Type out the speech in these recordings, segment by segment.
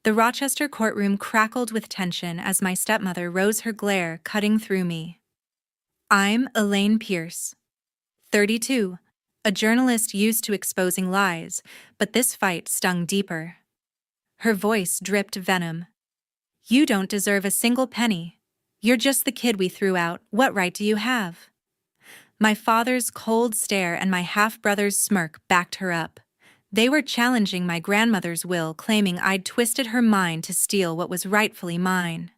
The Rochester courtroom crackled with tension as my stepmother rose her glare, cutting through me. I'm Elaine Pierce, 32, a journalist used to exposing lies, but this fight stung deeper. Her voice dripped venom. You don't deserve a single penny. You're just the kid we threw out. What right do you have? My father's cold stare and my half-brother's smirk backed her up. They were challenging my grandmother's will, claiming I'd twisted her mind to steal what was rightfully mine.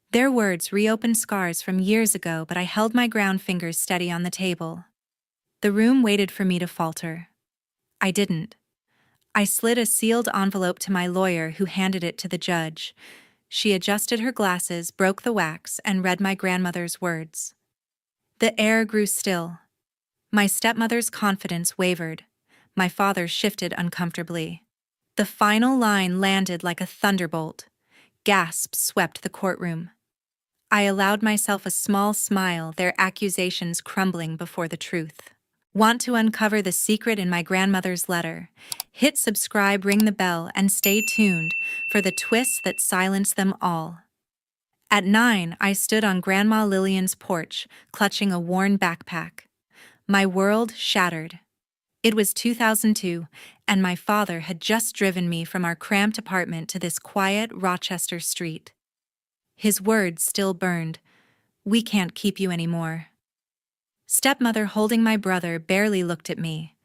Their words reopened scars from years ago, but I held my ground, fingers steady on the table. The room waited for me to falter. I didn't. I slid a sealed envelope to my lawyer, who handed it to the judge. She adjusted her glasses, broke the wax, and read my grandmother's words. The air grew still. My stepmother's confidence wavered. My father shifted uncomfortably. The final line landed like a thunderbolt. Gasps swept the courtroom. I allowed myself a small smile, their accusations crumbling before the truth. Want to uncover the secret in my grandmother's letter? Hit subscribe, ring the bell, and stay tuned for the twists that silence them all. At 9, I stood on Grandma Lillian's porch, clutching a worn backpack. My world shattered. It was 2002, and my father had just driven me from our cramped apartment to this quiet Rochester street. His words still burned. We can't keep you anymore. Stepmother, holding my brother, barely looked at me.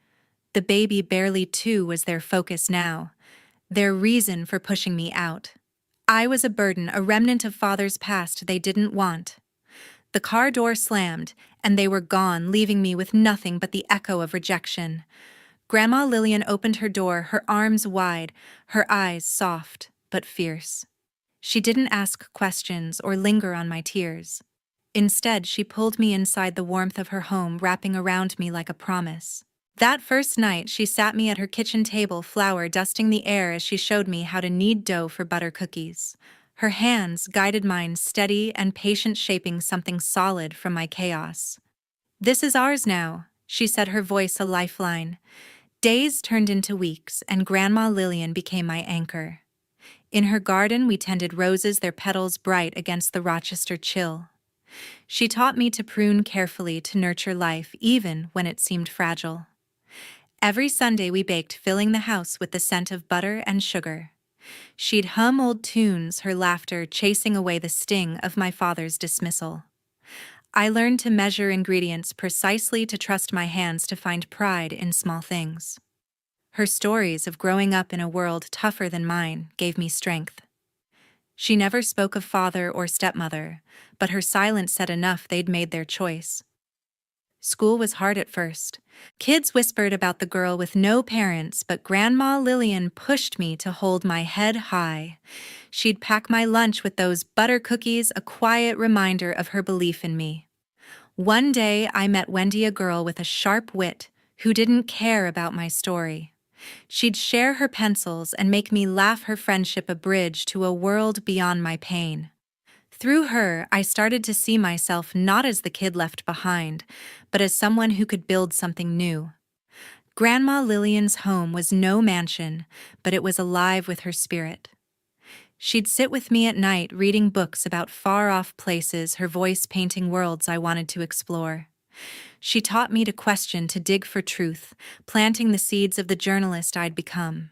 The baby, barely 2, was their focus now, their reason for pushing me out. I was a burden, a remnant of father's past they didn't want. The car door slammed, and they were gone, leaving me with nothing but the echo of rejection. Grandma Lillian opened her door, her arms wide, her eyes soft but fierce. She didn't ask questions or linger on my tears. Instead, she pulled me inside the warmth of her home, wrapping around me like a promise. That first night, she sat me at her kitchen table, flour dusting the air as she showed me how to knead dough for butter cookies. Her hands guided mine, steady and patient, shaping something solid from my chaos. This is ours now, she said, her voice a lifeline. Days turned into weeks, and Grandma Lillian became my anchor. In her garden, we tended roses, their petals bright against the Rochester chill. She taught me to prune carefully, to nurture life even when it seemed fragile. Every Sunday we baked, filling the house with the scent of butter and sugar. She'd hum old tunes, her laughter chasing away the sting of my father's dismissal. I learned to measure ingredients precisely, to trust my hands, to find pride in small things. Her stories of growing up in a world tougher than mine gave me strength. She never spoke of father or stepmother, but her silence said enough. They'd made their choice. School was hard at first. Kids whispered about the girl with no parents, but Grandma Lillian pushed me to hold my head high. She'd pack my lunch with those butter cookies, a quiet reminder of her belief in me. One day, I met Wendy, a girl with a sharp wit who didn't care about my story. She'd share her pencils and make me laugh, her friendship a bridge to a world beyond my pain. Through her, I started to see myself not as the kid left behind, but as someone who could build something new. Grandma Lillian's home was no mansion, but it was alive with her spirit. She'd sit with me at night, reading books about far-off places, her voice painting worlds I wanted to explore. She taught me to question, to dig for truth, planting the seeds of the journalist I'd become.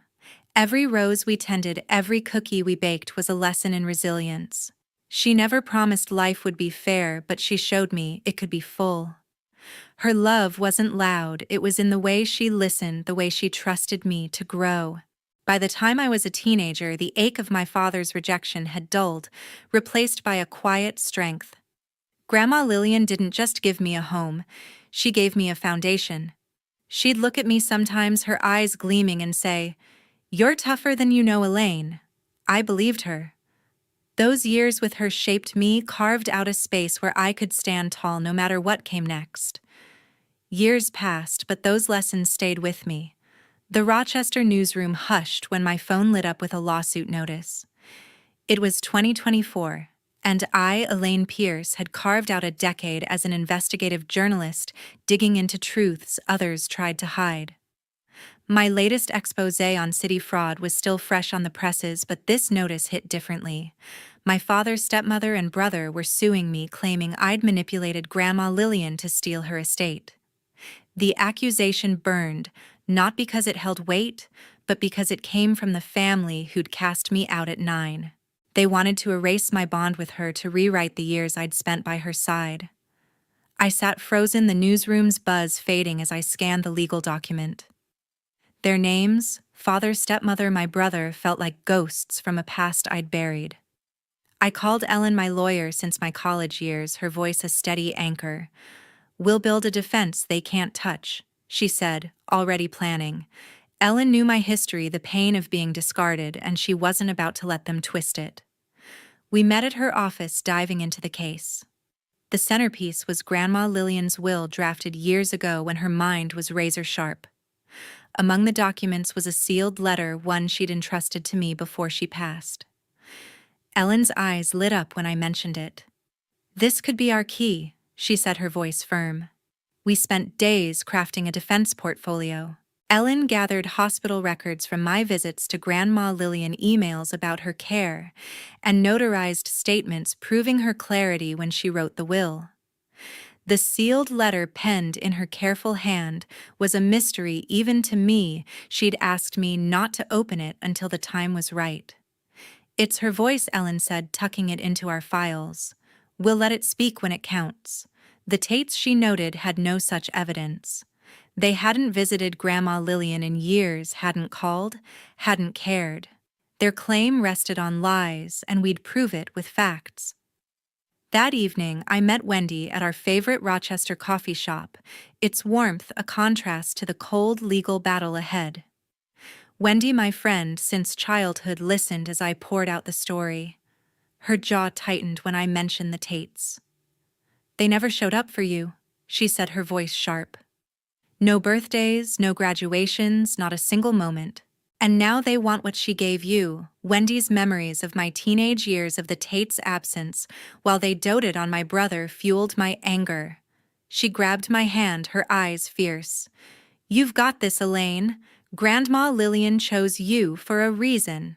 Every rose we tended, every cookie we baked was a lesson in resilience. She never promised life would be fair, but she showed me it could be full. Her love wasn't loud, it was in the way she listened, the way she trusted me to grow. By the time I was a teenager, the ache of my father's rejection had dulled, replaced by a quiet strength. Grandma Lillian didn't just give me a home, she gave me a foundation. She'd look at me sometimes, her eyes gleaming, and say, "You're tougher than you know, Elaine." I believed her. Those years with her shaped me, carved out a space where I could stand tall no matter what came next. Years passed, but those lessons stayed with me. The Rochester newsroom hushed when my phone lit up with a lawsuit notice. It was 2024, and I, Elaine Pierce, had carved out a decade as an investigative journalist, digging into truths others tried to hide. My latest expose on city fraud was still fresh on the presses, but this notice hit differently. My father's stepmother and brother were suing me, claiming I'd manipulated Grandma Lillian to steal her estate. The accusation burned, not because it held weight, but because it came from the family who'd cast me out at 9. They wanted to erase my bond with her, to rewrite the years I'd spent by her side. I sat frozen, the newsroom's buzz fading as I scanned the legal document. Their names, father, stepmother, my brother, felt like ghosts from a past I'd buried. I called Ellen, my lawyer since my college years, her voice a steady anchor. "We'll build a defense they can't touch," she said, already planning. Ellen knew my history, the pain of being discarded, and she wasn't about to let them twist it. We met at her office, diving into the case. The centerpiece was Grandma Lillian's will, drafted years ago when her mind was razor sharp. Among the documents was a sealed letter, one she'd entrusted to me before she passed. Ellen's eyes lit up when I mentioned it. "This could be our key," she said, her voice firm. We spent days crafting a defense portfolio. Ellen gathered hospital records from my visits to Grandma Lillian, emails about her care, and notarized statements proving her clarity when she wrote the will. The sealed letter, penned in her careful hand, was a mystery even to me. She'd asked me not to open it until the time was right. "It's her voice," Ellen said, tucking it into our files. "We'll let it speak when it counts." The Tates, she noted, had no such evidence. They hadn't visited Grandma Lillian in years, hadn't called, hadn't cared. Their claim rested on lies, and we'd prove it with facts. That evening, I met Wendy at our favorite Rochester coffee shop, its warmth a contrast to the cold legal battle ahead. Wendy, my friend since childhood, listened as I poured out the story. Her jaw tightened when I mentioned the Tates. "They never showed up for you," she said, her voice sharp. "No birthdays, no graduations, not a single moment. And now they want what she gave you." Wendy's memories of my teenage years, of the Tates' absence while they doted on my brother, fueled my anger. She grabbed my hand, her eyes fierce. "You've got this, Elaine. Grandma Lillian chose you for a reason."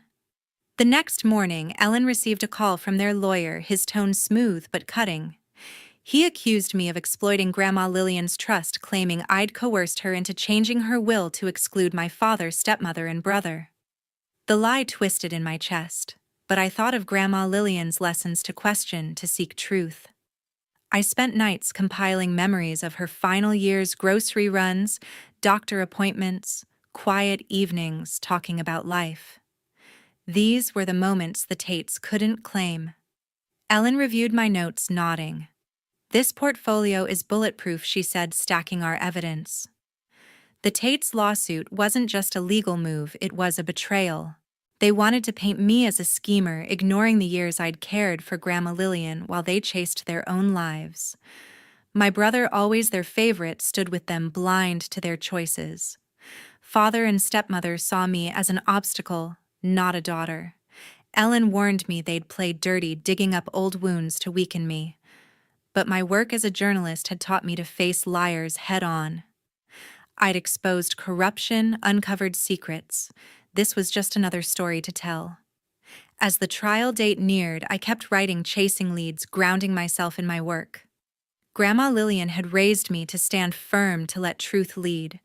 The next morning, Ellen received a call from their lawyer, his tone smooth but cutting. He accused me of exploiting Grandma Lillian's trust, claiming I'd coerced her into changing her will to exclude my father, stepmother, and brother. The lie twisted in my chest, but I thought of Grandma Lillian's lessons: to question, to seek truth. I spent nights compiling memories of her final years, grocery runs, doctor appointments, quiet evenings talking about life. These were the moments the Tates couldn't claim. Ellen reviewed my notes, nodding. "This portfolio is bulletproof," she said, stacking our evidence. The Tates' lawsuit wasn't just a legal move, it was a betrayal. They wanted to paint me as a schemer, ignoring the years I'd cared for Grandma Lillian while they chased their own lives. My brother, always their favorite, stood with them, blind to their choices. Father and stepmother saw me as an obstacle, not a daughter. Ellen warned me they'd play dirty, digging up old wounds to weaken me. But my work as a journalist had taught me to face liars head-on. I'd exposed corruption, uncovered secrets. This was just another story to tell. As the trial date neared, I kept writing, chasing leads, grounding myself in my work. Grandma Lillian had raised me to stand firm, to let truth lead.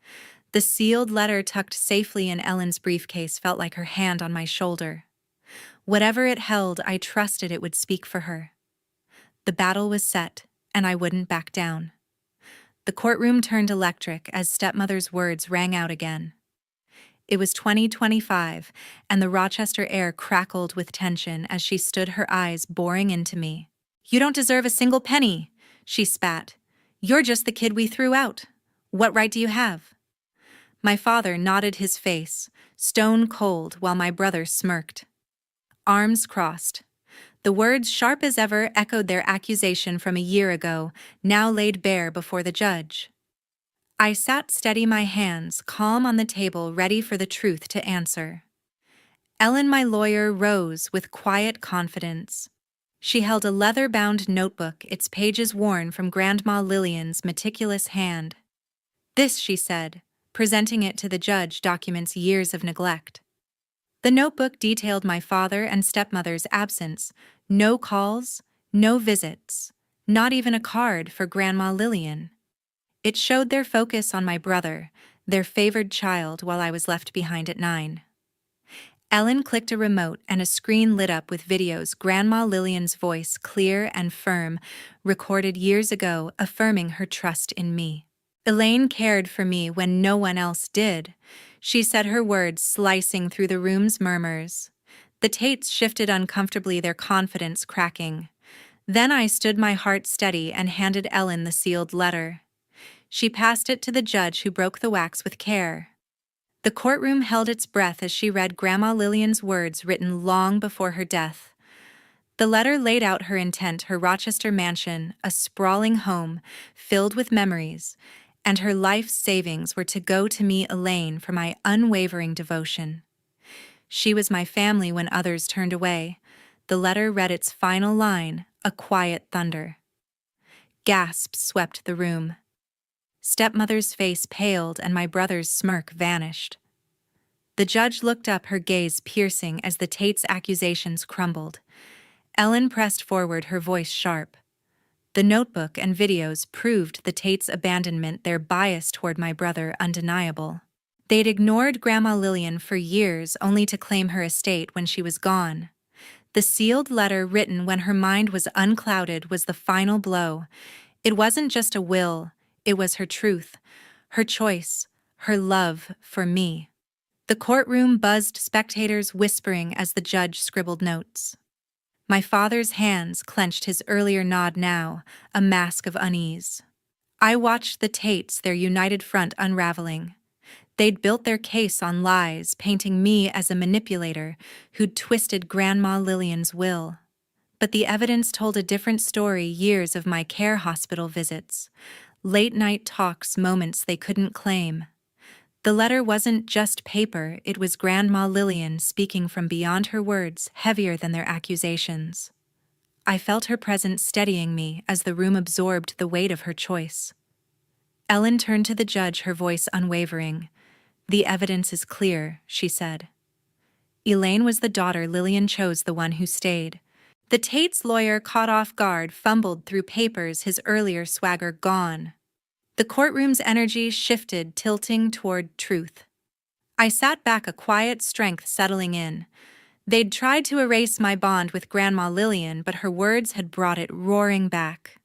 The sealed letter tucked safely in Ellen's briefcase felt like her hand on my shoulder. Whatever it held, I trusted it would speak for her. The battle was set, and I wouldn't back down. The courtroom turned electric as stepmother's words rang out again. It was 2025, and the Rochester air crackled with tension as she stood, her eyes boring into me. "You don't deserve a single penny," she spat. "You're just the kid we threw out. What right do you have?" My father nodded, his face stone cold, while my brother smirked. Arms crossed. The words, sharp as ever, echoed their accusation from a year ago, now laid bare before the judge. I sat steady, my hands calm on the table, ready for the truth to answer. Ellen, my lawyer, rose with quiet confidence. She held a leather-bound notebook, its pages worn from Grandma Lillian's meticulous hand. "This," she said, presenting it to the judge documents years of neglect. The notebook detailed my father and stepmother's absence, no calls, no visits, not even a card for Grandma Lillian. It showed their focus on my brother, their favored child, while I was left behind at 9. Ellen clicked a remote and a screen lit up with videos, Grandma Lillian's voice, clear and firm, recorded years ago, affirming her trust in me. Elaine cared for me when no one else did, she said, her words slicing through the room's murmurs. The Tates shifted uncomfortably, their confidence cracking. Then I stood, my heart steady, and handed Ellen the sealed letter. She passed it to the judge, who broke the wax with care. The courtroom held its breath as she read Grandma Lillian's words, written long before her death. The letter laid out her intent: her Rochester mansion, a sprawling home filled with memories, and her life's savings were to go to me, Elaine, for my unwavering devotion. She was my family when others turned away. The letter read its final line, a quiet thunder. Gasps swept the room. Stepmother's face paled and my brother's smirk vanished. The judge looked up, her gaze piercing as the Tates' accusations crumbled. Ellen pressed forward, her voice sharp. The notebook and videos proved the Tates' abandonment, their bias toward my brother undeniable. They'd ignored Grandma Lillian for years, only to claim her estate when she was gone. The sealed letter, written when her mind was unclouded, was the final blow. It wasn't just a will. It was her truth, her choice, her love for me. The courtroom buzzed, spectators whispering as the judge scribbled notes. My father's hands clenched, his earlier nod now a mask of unease. I watched the Tates, their united front unraveling. They'd built their case on lies, painting me as a manipulator who'd twisted Grandma Lillian's will. But the evidence told a different story: years of my care hospital visits, late-night talks, moments they couldn't claim. The letter wasn't just paper, it was Grandma Lillian speaking from beyond her words, heavier than their accusations. I felt her presence steadying me as the room absorbed the weight of her choice. Ellen turned to the judge, her voice unwavering. "The evidence is clear," she said. Elaine was the daughter Lillian chose, the one who stayed. The Tates' lawyer, caught off guard, fumbled through papers, his earlier swagger gone. The courtroom's energy shifted, tilting toward truth. I sat back, a quiet strength settling in. They'd tried to erase my bond with Grandma Lillian, but her words had brought it roaring back.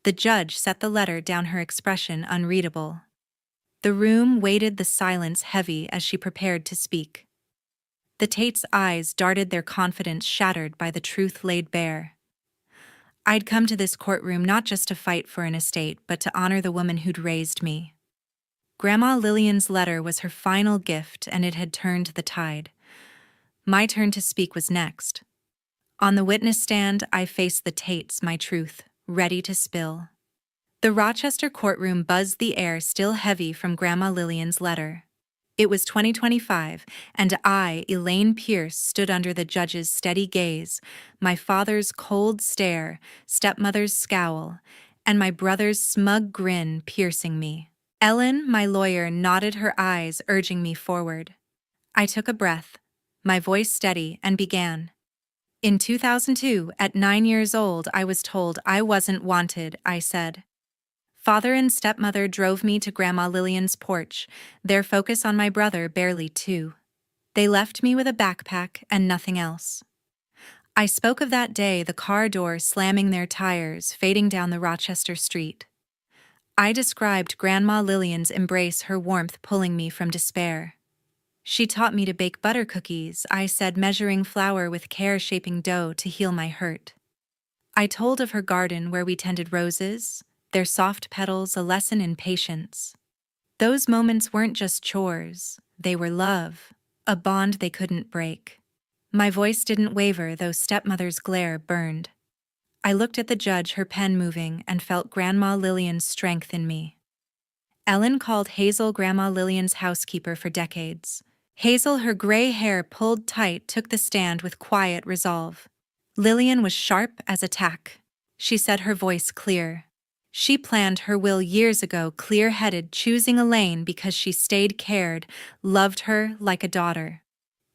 The judge set the letter down, her expression unreadable. The room waited, the silence heavy as she prepared to speak. The Tates' eyes darted, their confidence shattered by the truth laid bare. I'd come to this courtroom not just to fight for an estate, but to honor the woman who'd raised me. Grandma Lillian's letter was her final gift, and it had turned the tide. My turn to speak was next. On the witness stand, I faced the Tates, my truth, ready to spill. The Rochester courtroom buzzed, the air still heavy from Grandma Lillian's letter. It was 2025, and I, Elaine Pierce, stood under the judge's steady gaze, my father's cold stare, stepmother's scowl, and my brother's smug grin piercing me. Ellen, my lawyer, nodded, her eyes urging me forward. I took a breath, my voice steady, and began. In 2002, at 9 years old, I was told I wasn't wanted, I said. Father and stepmother drove me to Grandma Lillian's porch, their focus on my brother, barely 2. They left me with a backpack and nothing else. I spoke of that day, the car door slamming, their tires fading down the Rochester street. I described Grandma Lillian's embrace, her warmth pulling me from despair. She taught me to bake butter cookies, I said, measuring flour with care, shaping dough to heal my hurt. I told of her garden where we tended roses, their soft petals a lesson in patience. Those moments weren't just chores, they were love, a bond they couldn't break. My voice didn't waver, though stepmother's glare burned. I looked at the judge, her pen moving, and felt Grandma Lillian's strength in me. Ellen called Hazel Grandma Lillian's housekeeper for decades. Hazel, her gray hair pulled tight, took the stand with quiet resolve. Lillian was sharp as a tack. She said, her voice clear. She planned her will years ago, clear-headed, choosing Elaine because she stayed cared, loved her like a daughter.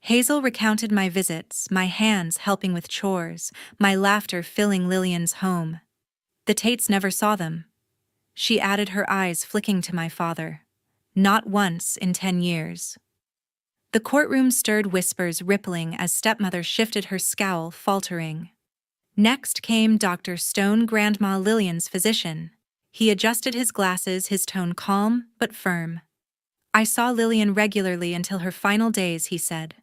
Hazel recounted my visits, my hands helping with chores, my laughter filling Lillian's home. The Tates never saw them. She added, her eyes flicking to my father. Not once in 10 years. The courtroom stirred, whispers rippling as stepmother shifted her scowl, faltering. Next came Dr. Stone, Grandma Lillian's physician. He adjusted his glasses, his tone calm but firm. I saw Lillian regularly until her final days, he said.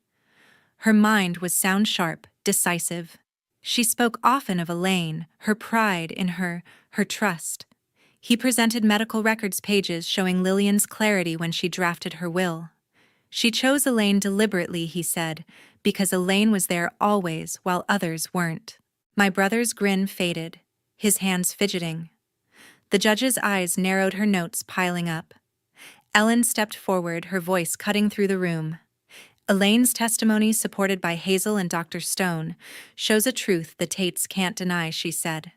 Her mind was sound sharp, decisive. She spoke often of Elaine, her pride in her trust. He presented medical records pages showing Lillian's clarity when she drafted her will. She chose Elaine deliberately, he said, because Elaine was there always while others weren't. My brother's grin faded, his hands fidgeting. The judge's eyes narrowed, her notes piling up. Ellen stepped forward, her voice cutting through the room. Elaine's testimony, supported by Hazel and Dr. Stone, shows a truth the Tates can't deny, she said.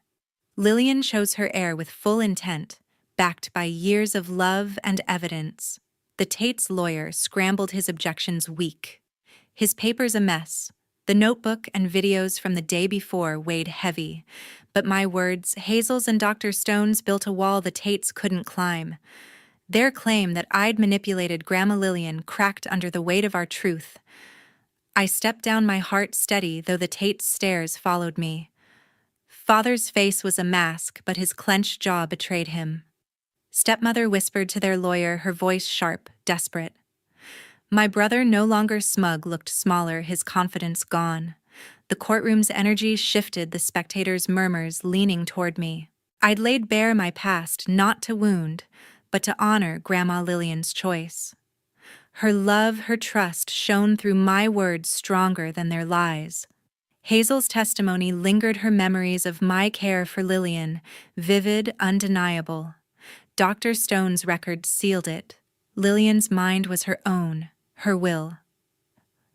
Lillian chose her heir with full intent, backed by years of love and evidence. The Tates' lawyer scrambled, his objections weak. His papers a mess. The notebook and videos from the day before weighed heavy. But my words, Hazel's and Dr. Stone's, built a wall the Tates couldn't climb. Their claim that I'd manipulated Grandma Lillian cracked under the weight of our truth. I stepped down, my heart steady, though the Tates' stares followed me. Father's face was a mask, but his clenched jaw betrayed him. Stepmother whispered to their lawyer, her voice sharp, desperate. My brother, no longer smug, looked smaller, his confidence gone. The courtroom's energy shifted, the spectators' murmurs leaning toward me. I'd laid bare my past, not to wound, but to honor Grandma Lillian's choice. Her love, her trust shone through my words stronger than their lies. Hazel's testimony lingered, her memories of my care for Lillian, vivid, undeniable. Dr. Stone's record sealed it. Lillian's mind was her own, her will,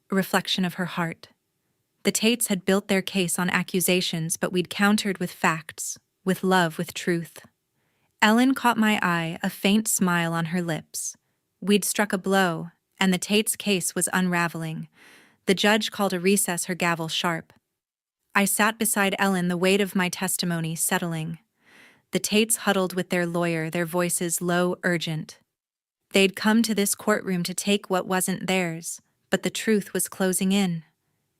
a reflection of her heart. The Tates had built their case on accusations, but we'd countered with facts, with love, with truth. Ellen caught my eye, a faint smile on her lips. We'd struck a blow, and the Tates' case was unraveling. The judge called a recess, her gavel sharp. I sat beside Ellen, the weight of my testimony settling. The Tates huddled with their lawyer, their voices low, urgent. They'd come to this courtroom to take what wasn't theirs, but the truth was closing in.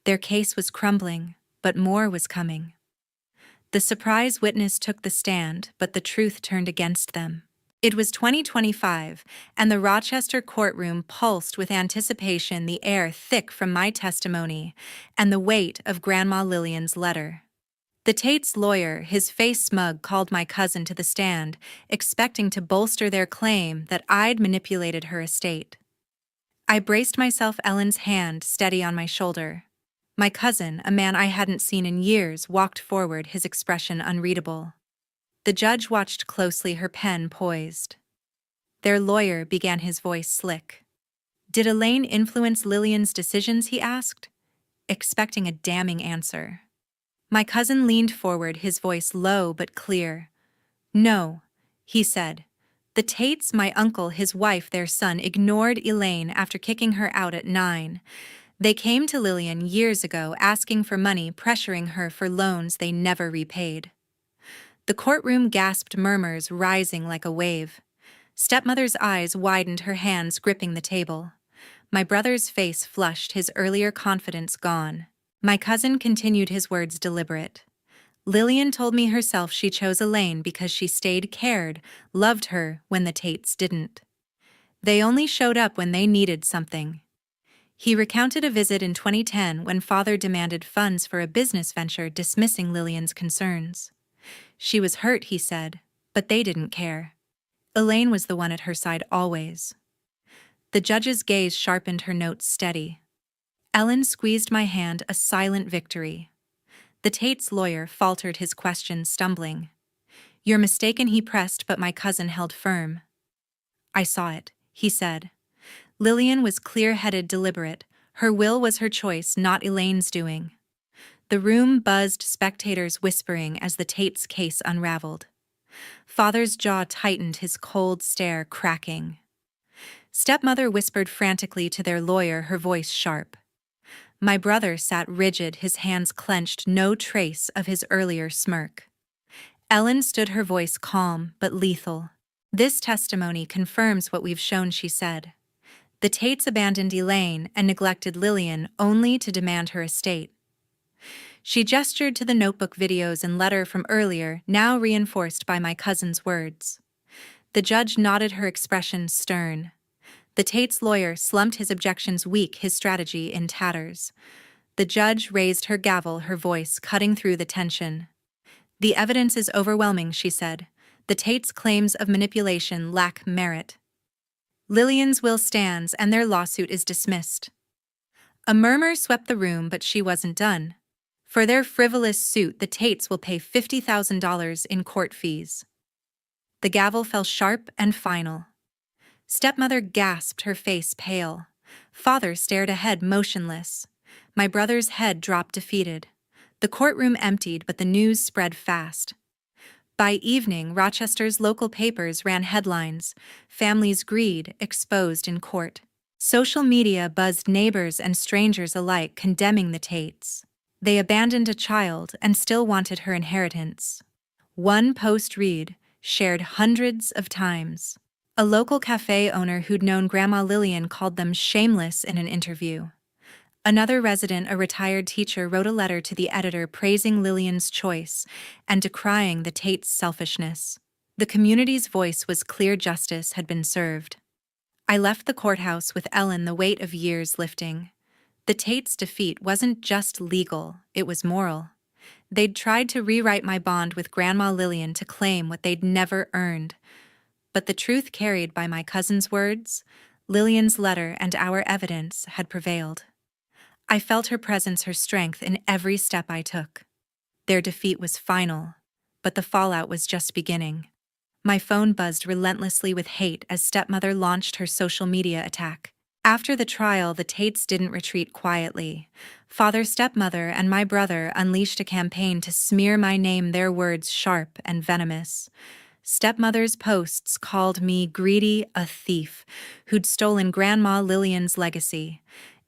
Their case was crumbling, but more was coming. The surprise witness took the stand, but the truth turned against them. It was 2025, and the Rochester courtroom pulsed with anticipation, the air thick from my testimony and the weight of Grandma Lillian's letter. The Tates' lawyer, his face smug, called my cousin to the stand, expecting to bolster their claim that I'd manipulated her estate. I braced myself, Ellen's hand steady on my shoulder. My cousin, a man I hadn't seen in years, walked forward, his expression unreadable. The judge watched closely, her pen poised. Their lawyer began, his voice slick. Did Elaine influence Lillian's decisions, he asked, expecting a damning answer. My cousin leaned forward, his voice low but clear. No, he said. The Tates, my uncle, his wife, their son, ignored Elaine after kicking her out at 9. They came to Lillian years ago asking for money, pressuring her for loans they never repaid. The courtroom gasped, murmurs rising like a wave. Stepmother's eyes widened, her hands gripping the table. My brother's face flushed, his earlier confidence gone. My cousin continued, his words deliberate. Lillian told me herself she chose Elaine because she stayed, cared, loved her when the Tates didn't. They only showed up when they needed something. He recounted a visit in 2010 when father demanded funds for a business venture, dismissing Lillian's concerns. She was hurt, he said, but they didn't care. Elaine was the one at her side always. The judge's gaze sharpened, her notes steady. Ellen squeezed my hand, a silent victory. The Tates' lawyer faltered, his question stumbling. You're mistaken, he pressed, but my cousin held firm. I saw it, he said. Lillian was clear-headed, deliberate. Her will was her choice, not Elaine's doing. The room buzzed, spectators whispering as the Tates' case unraveled. Father's jaw tightened, his cold stare cracking. Stepmother whispered frantically to their lawyer, her voice sharp. My brother sat rigid, his hands clenched, no trace of his earlier smirk. Ellen stood, her voice calm but lethal. This testimony confirms what we've shown, she said. The Tates abandoned Elaine and neglected Lillian only to demand her estate. She gestured to the notebook videos and letter from earlier, now reinforced by my cousin's words. The judge nodded, her expression stern. The Tates' lawyer slumped, his objections weak, his strategy in tatters. The judge raised her gavel, her voice cutting through the tension. The evidence is overwhelming, she said. The Tates' claims of manipulation lack merit. Lillian's will stands and their lawsuit is dismissed. A murmur swept the room, but she wasn't done. For their frivolous suit, the Tates will pay $50,000 in court fees. The gavel fell sharp and final. Stepmother gasped, her face pale. Father stared ahead, motionless. My brother's head dropped, defeated. The courtroom emptied, but the news spread fast. By evening, Rochester's local papers ran headlines, families' greed exposed in court. Social media buzzed, neighbors and strangers alike condemning the Tates. They abandoned a child and still wanted her inheritance. One post read, shared hundreds of times. A local cafe owner who'd known Grandma Lillian called them shameless in an interview. Another resident, a retired teacher, wrote a letter to the editor praising Lillian's choice and decrying the Tates' selfishness. The community's voice was clear, justice had been served. I left the courthouse with Ellen, the weight of years lifting. The Tates' defeat wasn't just legal, it was moral. They'd tried to rewrite my bond with Grandma Lillian to claim what they'd never earned. But the truth carried by my cousin's words, Lillian's letter, and our evidence had prevailed. I felt her presence, her strength in every step I took. Their defeat was final, but the fallout was just beginning. My phone buzzed relentlessly with hate as stepmother launched her social media attack. After the trial, the Tates didn't retreat quietly. Father, stepmother, and my brother unleashed a campaign to smear my name, their words sharp and venomous. Stepmother's posts called me greedy, a thief, who'd stolen Grandma Lillian's legacy.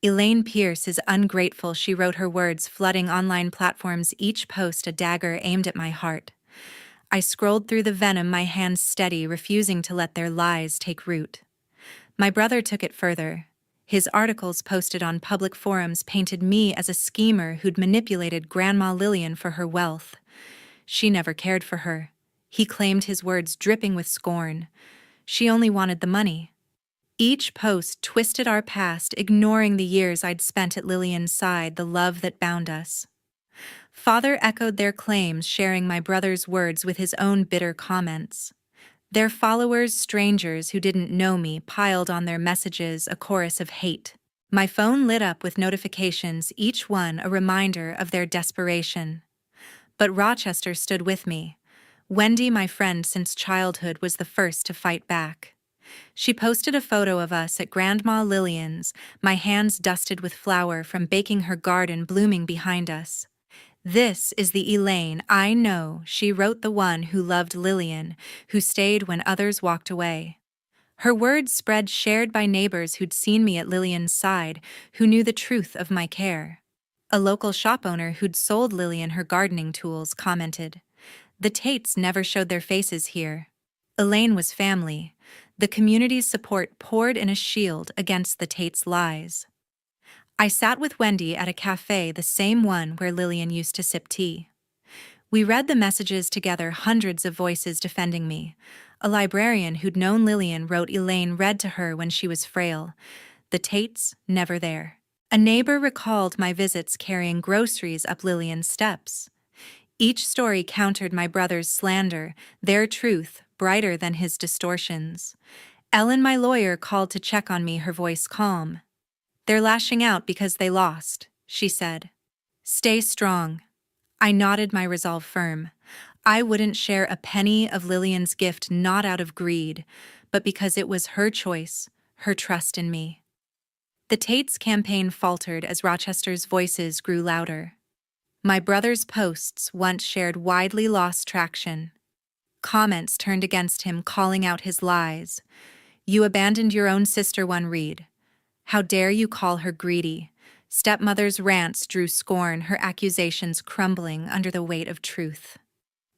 Elaine Pierce is ungrateful, she wrote, her words flooding online platforms, each post a dagger aimed at my heart. I scrolled through the venom, my hands steady, refusing to let their lies take root. My brother took it further. His articles posted on public forums painted me as a schemer who'd manipulated Grandma Lillian for her wealth. She never cared for her. He claimed, his words dripping with scorn. She only wanted the money. Each post twisted our past, ignoring the years I'd spent at Lillian's side, the love that bound us. Father echoed their claims, sharing my brother's words with his own bitter comments. Their followers, strangers who didn't know me, piled on their messages, a chorus of hate. My phone lit up with notifications, each one a reminder of their desperation. But Rochester stood with me. Wendy, my friend since childhood, was the first to fight back. She posted a photo of us at Grandma Lillian's, my hands dusted with flour from baking her garden blooming behind us. This is the Elaine I know, she wrote, the one who loved Lillian, who stayed when others walked away. Her words spread, shared by neighbors who'd seen me at Lillian's side, who knew the truth of my care. A local shop owner who'd sold Lillian her gardening tools commented, "The Tates never showed their faces here." Elaine was family. The community's support poured in a shield against the Tates' lies. I sat with Wendy at a cafe, the same one where Lillian used to sip tea. We read the messages together, hundreds of voices defending me. A librarian who'd known Lillian wrote Elaine read to her when she was frail. The Tates, never there. A neighbor recalled my visits carrying groceries up Lillian's steps. Each story countered my brother's slander, their truth brighter than his distortions. Ellen, my lawyer, called to check on me, her voice calm. "They're lashing out because they lost," she said. "Stay strong." I nodded, my resolve firm. I wouldn't share a penny of Lillian's gift, not out of greed, but because it was her choice, her trust in me. The Tates' campaign faltered as Rochester's voices grew louder. My brother's posts, once shared, widely lost traction. Comments turned against him, calling out his lies. You abandoned your own sister, one read. How dare you call her greedy? Stepmother's rants drew scorn, her accusations crumbling under the weight of truth.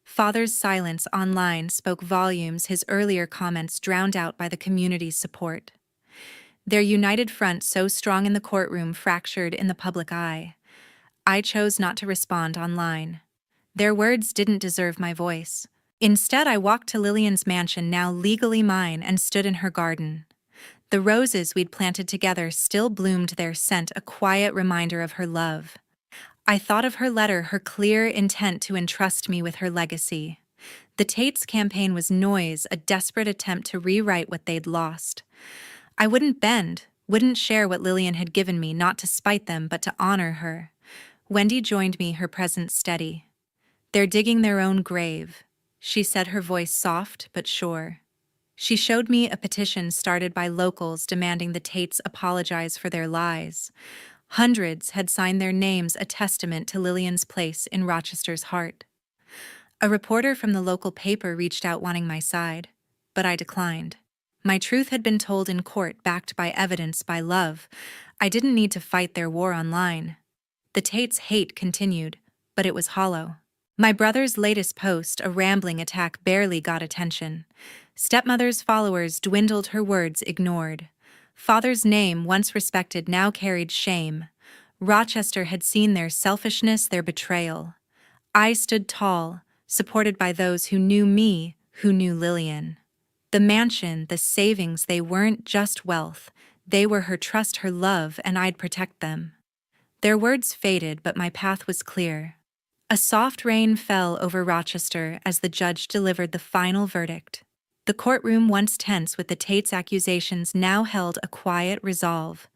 Father's silence online spoke volumes, his earlier comments drowned out by the community's support. Their united front, so strong in the courtroom, fractured in the public eye. I chose not to respond online. Their words didn't deserve my voice. Instead, I walked to Lillian's mansion, now legally mine, and stood in her garden. The roses we'd planted together still bloomed, their scent a quiet reminder of her love. I thought of her letter, her clear intent to entrust me with her legacy. The Tates campaign was noise, a desperate attempt to rewrite what they'd lost. I wouldn't bend, wouldn't share what Lillian had given me, not to spite them, but to honor her. Wendy joined me, her presence steady. They're digging their own grave, she said, her voice soft but sure. She showed me a petition started by locals demanding the Tates apologize for their lies. Hundreds had signed their names, a testament to Lillian's place in Rochester's heart. A reporter from the local paper reached out wanting my side, but I declined. My truth had been told in court, backed by evidence, by love. I didn't need to fight their war online. The Tates' hate continued, but it was hollow. My brother's latest post, a rambling attack, barely got attention. Stepmother's followers dwindled, her words ignored. Father's name, once respected, now carried shame. Rochester had seen their selfishness, their betrayal. I stood tall, supported by those who knew me, who knew Lillian. The mansion, the savings, they weren't just wealth. They were her trust, her love, and I'd protect them. Their words faded, but my path was clear. A soft rain fell over Rochester as the judge delivered the final verdict. The courtroom, once tense with the Tates' accusations, now held a quiet resolve.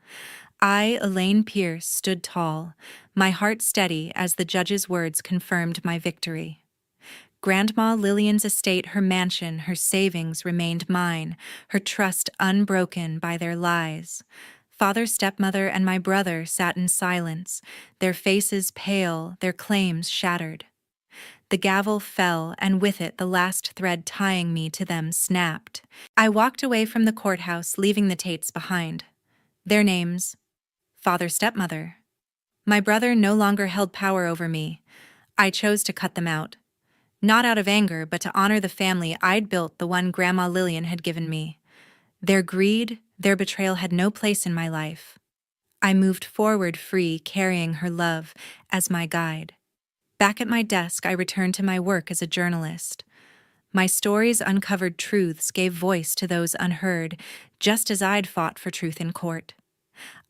I, Elaine Pierce, stood tall, my heart steady as the judge's words confirmed my victory. Grandma Lillian's estate, her mansion, her savings remained mine, her trust unbroken by their lies. Father, stepmother, and my brother sat in silence, their faces pale, their claims shattered. The gavel fell, and with it the last thread tying me to them snapped. I walked away from the courthouse, leaving the Tates behind. Their names: father, stepmother. My brother no longer held power over me. I chose to cut them out. Not out of anger, but to honor the family I'd built, the one Grandma Lillian had given me. Their greed, their betrayal had no place in my life. I moved forward free, carrying her love as my guide. Back at my desk, I returned to my work as a journalist. My stories uncovered truths, gave voice to those unheard, just as I'd fought for truth in court.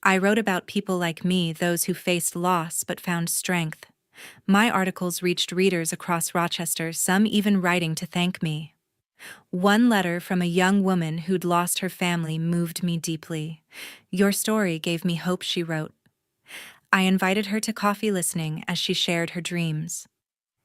I wrote about people like me, those who faced loss but found strength. My articles reached readers across Rochester, some even writing to thank me. One letter from a young woman who'd lost her family moved me deeply. Your story gave me hope, she wrote. I invited her to coffee, listening as she shared her dreams.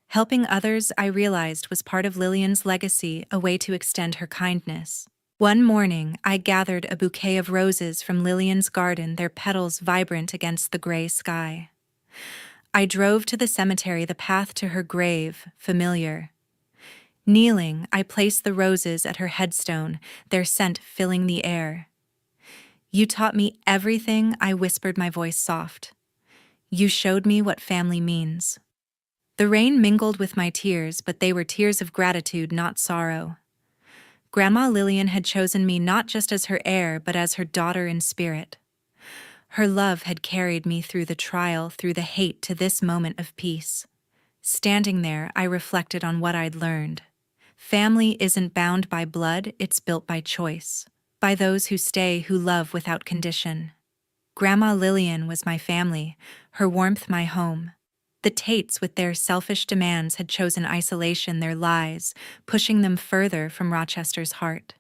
Helping others, I realized, was part of Lillian's legacy, a way to extend her kindness. One morning, I gathered a bouquet of roses from Lillian's garden, their petals vibrant against the gray sky. I drove to the cemetery, the path to her grave, familiar. Kneeling, I placed the roses at her headstone, their scent filling the air. You taught me everything, I whispered, my voice soft. You showed me what family means. The rain mingled with my tears, but they were tears of gratitude, not sorrow. Grandma Lillian had chosen me not just as her heir, but as her daughter in spirit. Her love had carried me through the trial, through the hate, to this moment of peace. Standing there, I reflected on what I'd learned. Family isn't bound by blood, it's built by choice. By those who stay, who love without condition. Grandma Lillian was my family, her warmth my home. The Tates, with their selfish demands, had chosen isolation, their lies, pushing them further from Rochester's heart.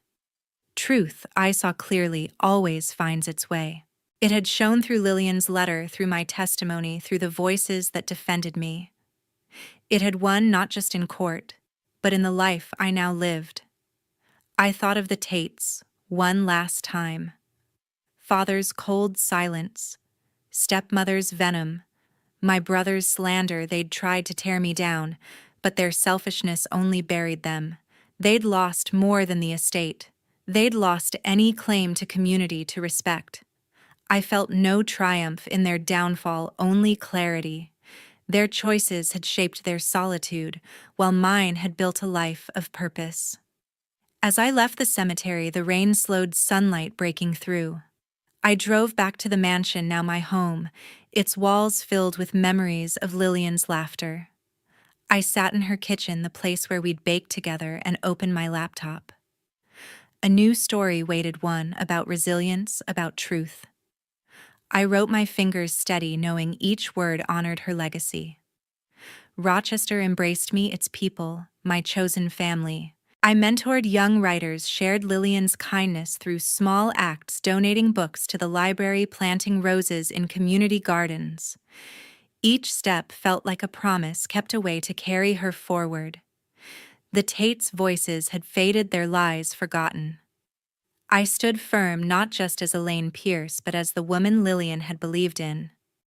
Truth, I saw clearly, always finds its way. It had shown through Lillian's letter, through my testimony, through the voices that defended me. It had won not just in court, but in the life I now lived. I thought of the Tates, one last time. Father's cold silence, stepmother's venom, my brother's slander. They'd tried to tear me down, but their selfishness only buried them. They'd lost more than the estate. They'd lost any claim to community to respect. I felt no triumph in their downfall, only clarity. Their choices had shaped their solitude, while mine had built a life of purpose. As I left the cemetery, the rain slowed sunlight breaking through. I drove back to the mansion, now my home, its walls filled with memories of Lillian's laughter. I sat in her kitchen, the place where we'd baked together, and opened my laptop. A new story waited, one about resilience, about truth. I wrote, my fingers steady, knowing each word honored her legacy. Rochester embraced me, its people, my chosen family. I mentored young writers, shared Lillian's kindness through small acts, donating books to the library, planting roses in community gardens. Each step felt like a promise kept away to carry her forward. The Tates' voices had faded, their lies forgotten. I stood firm, not just as Elaine Pierce, but as the woman Lillian had believed in.